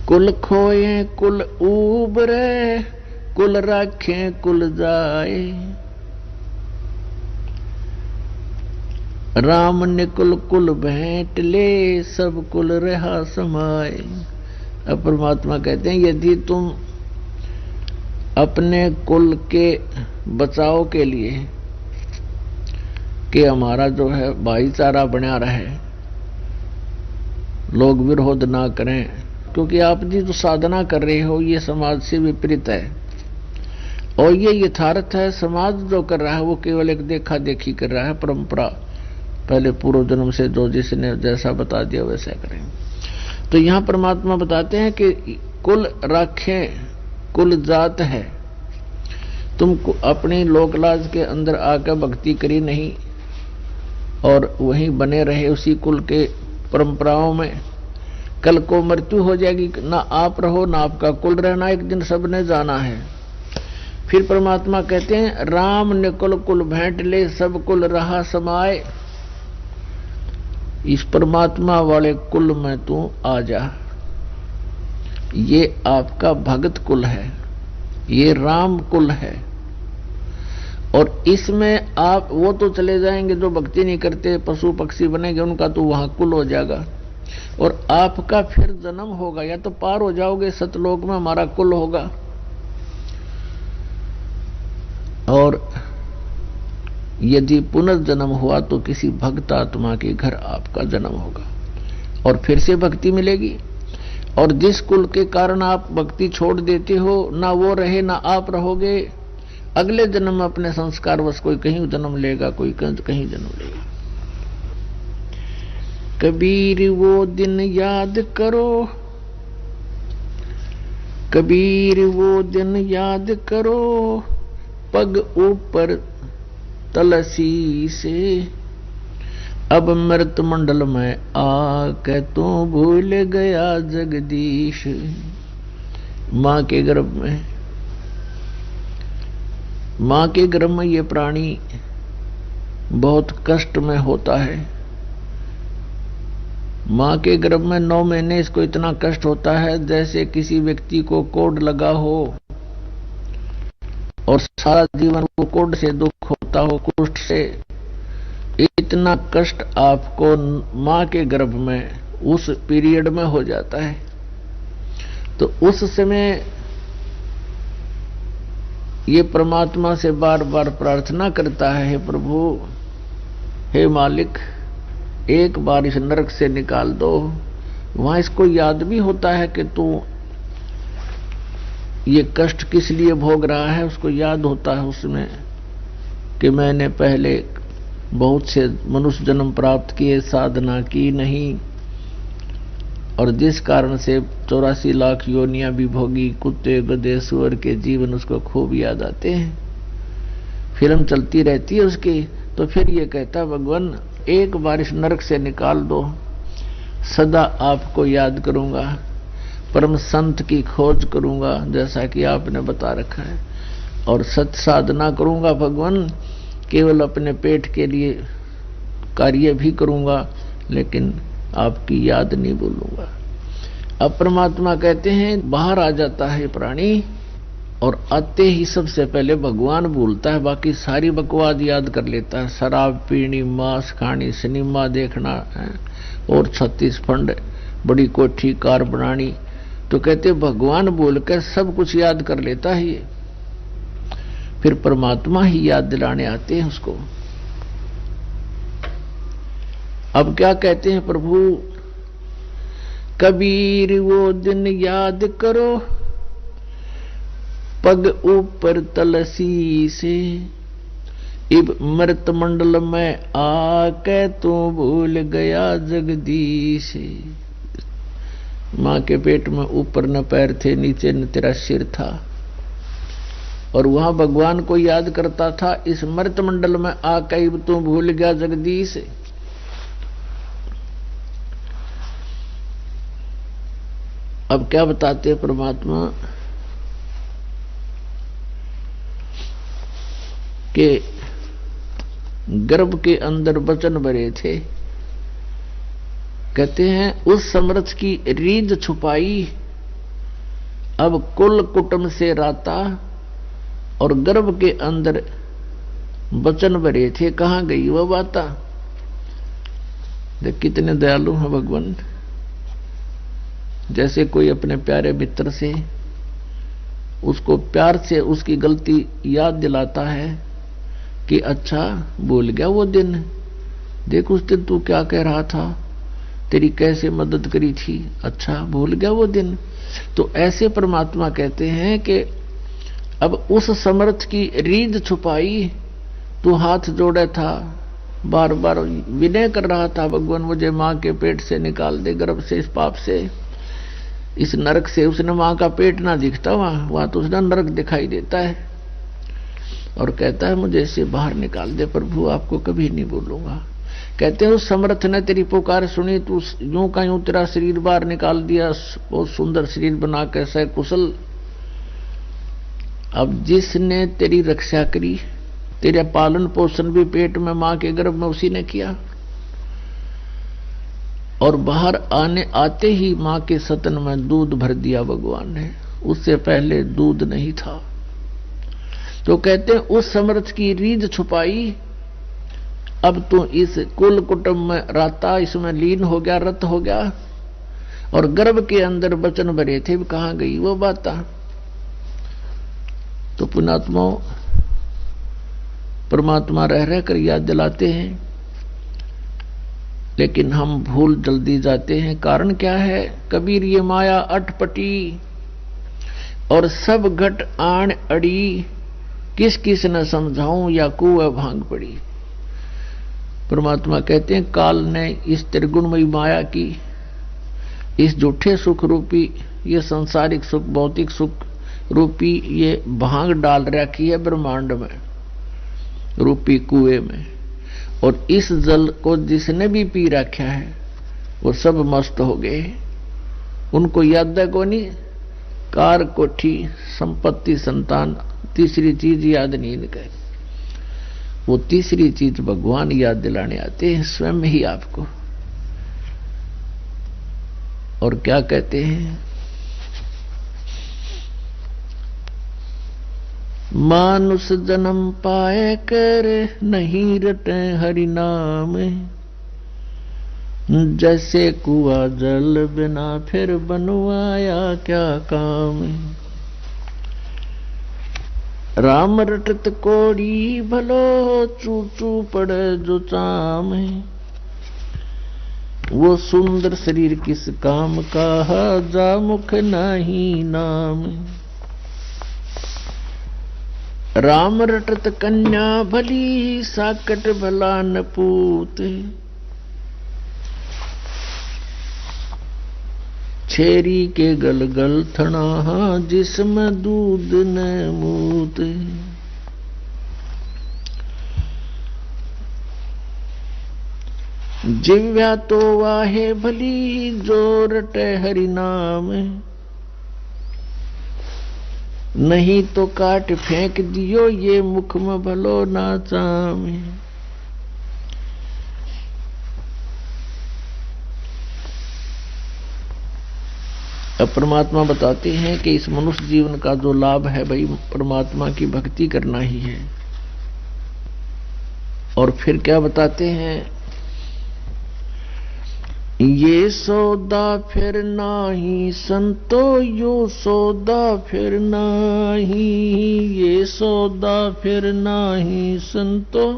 कुल खोए कुल उबरे, कुल राखे कुल जाए। राम निकुल कुल भेंट ले, सब कुल रहा समाए। अब परमात्मा कहते हैं यदि तुम अपने कुल के बचाव के लिए कि हमारा जो है भाईचारा बना रहे, लोग विरोध ना करें, क्योंकि आप जी जो साधना कर रहे हो ये समाज से विपरीत है और ये यथार्थ है। समाज जो कर रहा है वो केवल एक देखा देखी कर रहा है, परंपरा पहले पूर्व जन्म से जो जिसने जैसा बता दिया वैसा करें। तो यहां परमात्मा बताते हैं कि कुल राखे कुल जात है। तुम अपनी लोकलाज के अंदर आकर भक्ति करी नहीं और वहीं बने रहे उसी कुल के परंपराओं में, कल को मृत्यु हो जाएगी, ना आप रहो ना आपका कुल रहना, एक दिन सबने जाना है। फिर परमात्मा कहते हैं राम निकुल कुल भेंट ले, सब कुल रहा समाए। इस परमात्मा वाले कुल में तू आ जा। ये आपका भगत कुल है, ये राम कुल है और इसमें आप वो तो चले जाएंगे जो भक्ति नहीं करते, पशु पक्षी बनेंगे, उनका तो वहां कुल हो जाएगा और आपका फिर जन्म होगा, या तो पार हो जाओगे सतलोक में, हमारा कुल होगा, और यदि पुनर्जन्म हुआ तो किसी भक्त आत्मा के घर आपका जन्म होगा और फिर से भक्ति मिलेगी। और जिस कुल के कारण आप भक्ति छोड़ देते हो, ना वो रहे ना आप रहोगे, अगले जन्म में अपने संस्कार वश कोई कहीं जन्म लेगा, कोई कहीं जन्म लेगा। कबीर वो दिन याद करो, कबीर वो दिन याद करो, पग ऊपर तलसी से, अब मृत मंडल में आके तू भूल गया जगदीश। मां के गर्भ में, मां के गर्भ में ये प्राणी बहुत कष्ट में होता है। मां के गर्भ में 9 महीने इसको इतना कष्ट होता है जैसे किसी व्यक्ति को कोढ़ लगा हो और सारा जीवन वो कोढ़ से दुख होता हो, कुष्ठ से। इतना कष्ट आपको मां के गर्भ में उस पीरियड में हो जाता है। तो उस समय ये परमात्मा से बार बार प्रार्थना करता है, हे प्रभु, हे मालिक, एक बार इस नरक से निकाल दो। वहां इसको याद भी होता है कि तू ये कष्ट किस लिए भोग रहा है, उसको याद होता है उसमें कि मैंने पहले बहुत से मनुष्य जन्म प्राप्त किए, साधना की नहीं, और जिस कारण से 84 लाख योनियां भी भोगी, कुत्ते गधे सुअर के जीवन उसको खूब याद आते हैं, फिल्म चलती रहती है उसकी। तो फिर ये कहता भगवान एक बार इस नरक से निकाल दो, सदा आपको याद करूंगा, परम संत की खोज करूंगा जैसा कि आपने बता रखा है, और सत साधना करूंगा भगवान, केवल अपने पेट के लिए कार्य भी करूंगा लेकिन आपकी याद नहीं भूलूंगा। अब परमात्मा कहते हैं बाहर आ जाता है प्राणी और आते ही सबसे पहले भगवान भूलता है, बाकी सारी बकवाद याद कर लेता है। शराब पीनी, मांस खानी, सिनेमा देखना है और 36 फंड, बड़ी कोठी कार बनानी। तो कहते भगवान बोलकर सब कुछ याद कर लेता है ये। फिर परमात्मा ही याद दिलाने आते हैं उसको। अब क्या कहते हैं प्रभु, कबीर वो दिन याद करो, पग ऊपर तलसी से, इब मृत मंडल में आके तू भूल गया जगदीश। मां के पेट में ऊपर न पैर थे, नीचे न तेरा सिर था, और वहां भगवान को याद करता था। इस मृत मंडल में आके इब तू भूल गया जगदीश। अब क्या बताते हैं परमात्मा के गर्भ के अंदर वचन भरे थे। कहते हैं उस समर्थ की रीझ छुपाई अब कुल कुटुंब से राता और गर्भ के अंदर वचन भरे थे, कहां गई वह बाता। देख कितने दयालु हैं भगवान। जैसे कोई अपने प्यारे मित्र से उसको प्यार से उसकी गलती याद दिलाता है कि अच्छा भूल गया वो दिन, देख उस दिन तू क्या कह रहा था, तेरी कैसे मदद करी थी, अच्छा भूल गया वो दिन। तो ऐसे परमात्मा कहते हैं कि अब उस समर्थ की रीझ छुपाई, तू हाथ जोड़े था, बार बार विनय कर रहा था, भगवान मुझे मां के पेट से निकाल दे, गर्भ से, इस पाप से, इस नरक से। उसने मां का पेट ना दिखता, वहां तो उसने नरक दिखाई देता है, और कहता है मुझे इससे बाहर निकाल दे प्रभु, आपको कभी नहीं बोलूंगा। कहते हैं उस समर्थ ने तेरी पुकार सुनी, तू यूं का यूं तेरा शरीर बाहर निकाल दिया, बहुत सुंदर शरीर बना के सकुशल। अब जिसने तेरी रक्षा करी, तेरा पालन पोषण भी पेट में मां के गर्भ में उसी ने किया, और बाहर आते ही मां के सतन में दूध भर दिया भगवान ने, उससे पहले दूध नहीं था। तो कहते हैं उस समर्थ की रीझ छुपाई, अब तू इस कुल कुटुंब में राता, इसमें लीन हो गया, रत हो गया, और गर्भ के अंदर वचन भरे थे, कहां गई वो बाता। तो पुण्यात्मा परमात्मा रह रह कर याद दिलाते हैं, लेकिन हम भूल जल्दी जाते हैं। कारण क्या है, कबीर ये माया अटपटी और सब घट आण अड़ी, किस किस न समझाऊं या कुएं भांग पड़ी। परमात्मा कहते हैं काल ने इस त्रिगुणमयी माया की, इस झूठे सुख रूपी, ये संसारिक सुख, भौतिक सुख रूपी ये भांग डाल रखी है ब्रह्मांड में, रूपी कुएं में, और इस जल को जिसने भी पी रखा है वो सब मस्त हो गए। उनको याद है को नहीं, कार कोठी संपत्ति संतान, तीसरी चीज याद नहीं निकले। वो तीसरी चीज भगवान याद दिलाने आते हैं स्वयं ही आपको। और क्या कहते हैं, मानुष जन्म पाए कर नहीं रटे हरि नाम, जैसे कुआ जल बिना फिर बनवाया क्या काम। राम रटत कोड़ी भलो चू चू पड़े जो चाम, वो सुंदर शरीर किस काम का, जा मुख नहीं नाम। राम रटत कन्या भली, साकट भला न पूत, छेरी के गल गल थना, जिसमें दूध न मूत। जिव्या तो वाहे भली, जो रटे हरि नाम, नहीं तो काट फेंक दियो, ये मुख में भलो ना चामे। अब परमात्मा बताते हैं कि इस मनुष्य जीवन का जो लाभ है भाई, परमात्मा की भक्ति करना ही है। और फिर क्या बताते हैं, ये सौदा फिर नाही संतो, यो सौदा फिर नाही, ये सौदा फिर नाही संतो,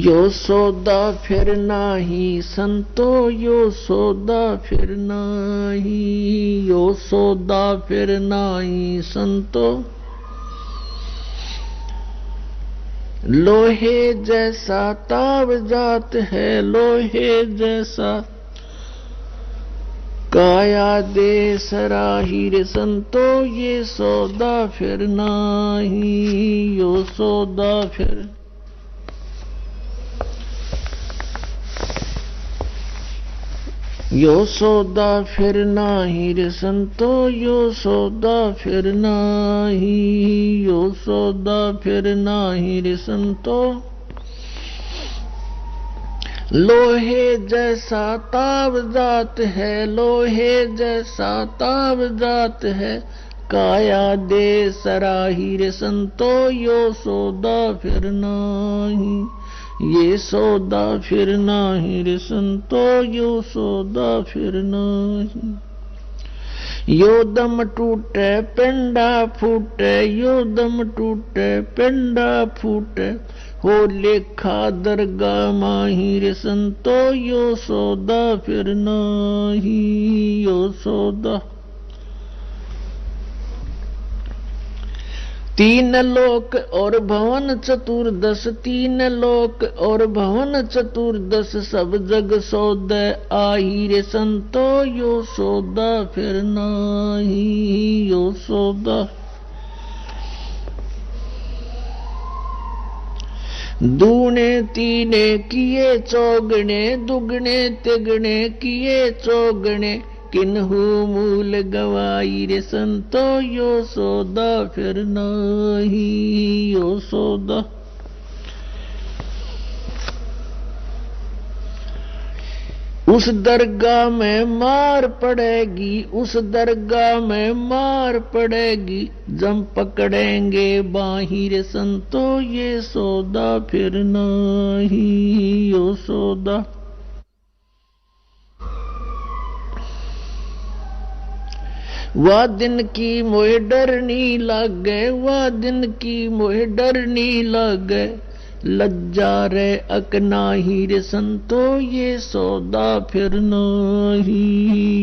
यो सौदा फिर नाही संतो, यो सौदा फिर नाही, यो सौदा फिर नाही संतो। लोहे जैसा ताव जात है, लोहे जैसा काया दे सराही रे संतो, ये सौदा फिर नाही, यो सौदा फिर। यो सौदा फिर नाही रे संतो, यो सौदा फिर नाही, यो सौदा फिर नाही रे संतो। लोहे जैसा ताव जात है, लोहे जैसा ताव जात है, काया दे सराही रे संतो यो सौदा फिर नाही, ये सौदा फिर नाही रे संतो यो सौदा फिर नाही। यो दम टूटे पिंडा फूटे, यो दम टूटे पिंडा फूटे, हो लेखा दरगा माही रे संतो यो सौदा फिर नाही, यो सौदा। तीन लोक और भवन चतुर्दश, तीन लोक और भवन चतुर्दश, सब जग सौदे आही रे संतो यो सौदा फिर नाही, यो सौदा। दूने तीने किए चौगने, दुगने तिगने किए चौगने, किन्हू मूल गवाई रे संतो यो सौदा फिर नाही, यो सौदा। उस दरगाह में मार पड़ेगी, उस दरगाह में मार पड़ेगी, जम पकड़ेंगे बाही रे संतो ये सौदा फिर नाही, यो सौदा। वह दिन की मोह डरनी लागे, वह दिन की मोह डरनी लागे, लज्जा रे अकनाही रे संतो ये सौदा फिर नाही,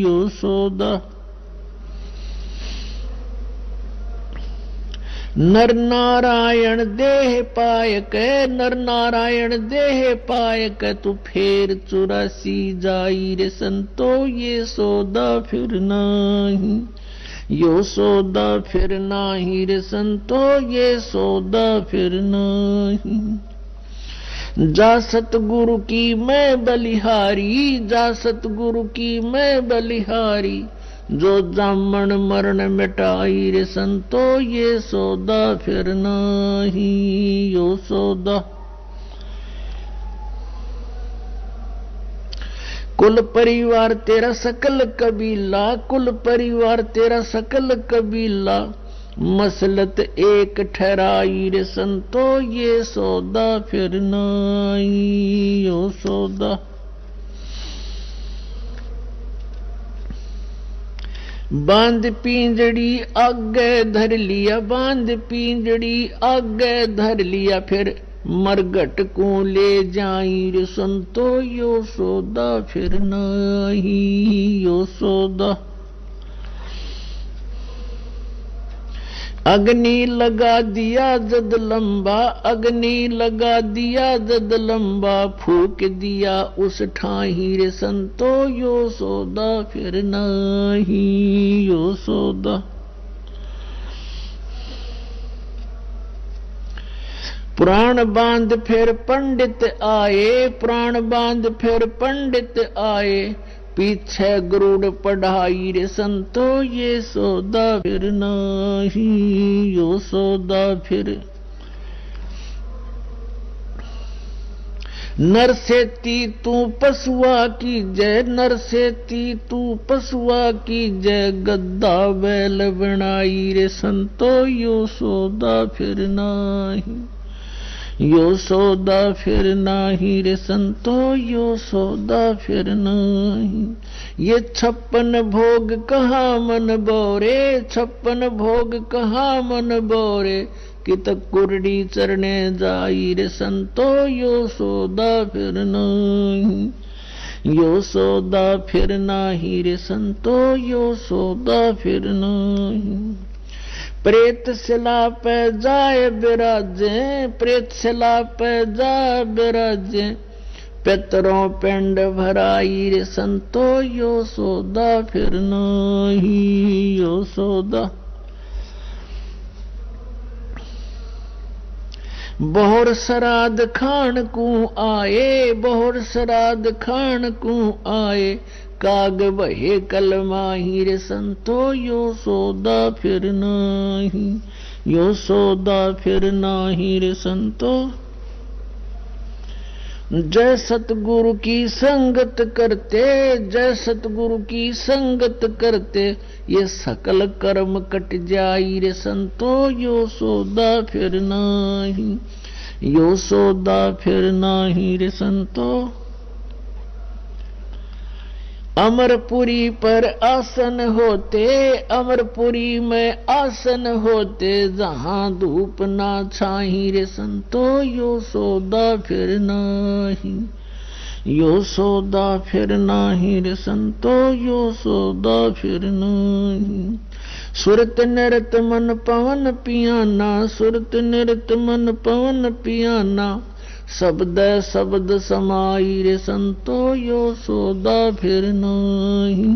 यो सौदा। नर नारायण देह पाय के, नर नारायण देह पाय के, तू फेर 84 जाई रे संतो ये सौदा फिर नाही, यो सौदा फिर नाही रे संतो ये सौदा फिर नाही। जा सतगुरु की मैं बलिहारी, जा सतगुरु की मैं बलिहारी, जो जामन मरण मिटाई रे संतो ये सौदा फिर नाही, यो सौदा। कुल परिवार तेरा सकल कबीला, कुल परिवार तेरा सकल कबीला, मसलत एक ठहराई रे संतो ये सौदा फिर नाही, यो सौदा। बांध पिंजड़ी आगे धर लिया, बांध पिंजड़ी आगे धर लिया, फिर मरघट को ले जाई रे संतो यो सौदा फिर नाही, यो सौदा। अग्नि लगा दिया जद लंबा, अग्नि लगा दिया जद लंबा, फूक दिया उस ठाही रे संतो यो सौदा फिर नाही, यो सौदा। प्राण बांध फिर पंडित आए, प्राण बांध फिर पंडित आए, पीछे गरुड़ पढ़ाई रे संतो ये सौदा फिर नाही, यो सौदा फिर। नर सेती तू पशुआ की जय, नर सेती तू पशुआ की जय, गद्दा बैल बनाई रे संतो यो सौदा फिर नाही, यो सौदा फिर नाही रे संतो यो सौदा फिर नाही। ये 56 भोग कहाँ मन बोरे, 56 भोग कहाँ मन बोरे, कित कुरडी चरने जाई रे संतो यो सौदा फिर नाही, यो सौदा फिर नाही रे संतो यो सौदा फिर नाही। प्रेत शिला पे जाए बिराजे, प्रेत शिला पे जाए बिराजे, पितरों पिंड भराई रे संतो यो सौदा फिर नाही, यो सौदा। बहुर श्राद्ध खान को आए, बहुर श्राद्ध खान को आए, काग बहे कलमाही रे संतो यो सौदा फिर नाही, यो सौदा फिर नाही रे संतो। जय सतगुरु की संगत करते, जय सतगुरु की संगत करते, ये सकल कर्म कट जाई रे संतो, यो सौदा फिर नाही, यो सौदा फिर नाही रे संतो। अमरपुरी पर आसन होते, अमरपुरी में आसन होते, जहां धूप ना छाही रे संतो, यो सौदा फिर नाही, यो सौदा फिर नाही रे संतो, यो सौदा फिर नाही। सुरत नृत मन पवन पियाना, सुरत नृत मन पवन पियाना, शब्द शब्द समाई रे संतो, यो सौदा फिर नाही,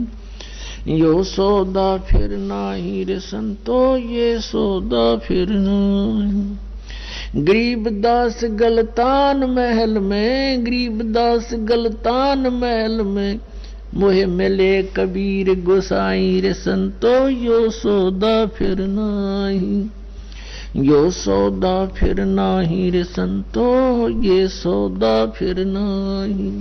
यो सौदा फिर नाही रे संतो, ये सौदा फिर नाही। गरीबदास गलतान महल में, गरीबदास गलतान महल में, मोहे मिले कबीर गोसाई रे संतो, यो सौदा फिर नाही, यो सौदा फिर नाही रे संतो, ये सौदा फिर नाही।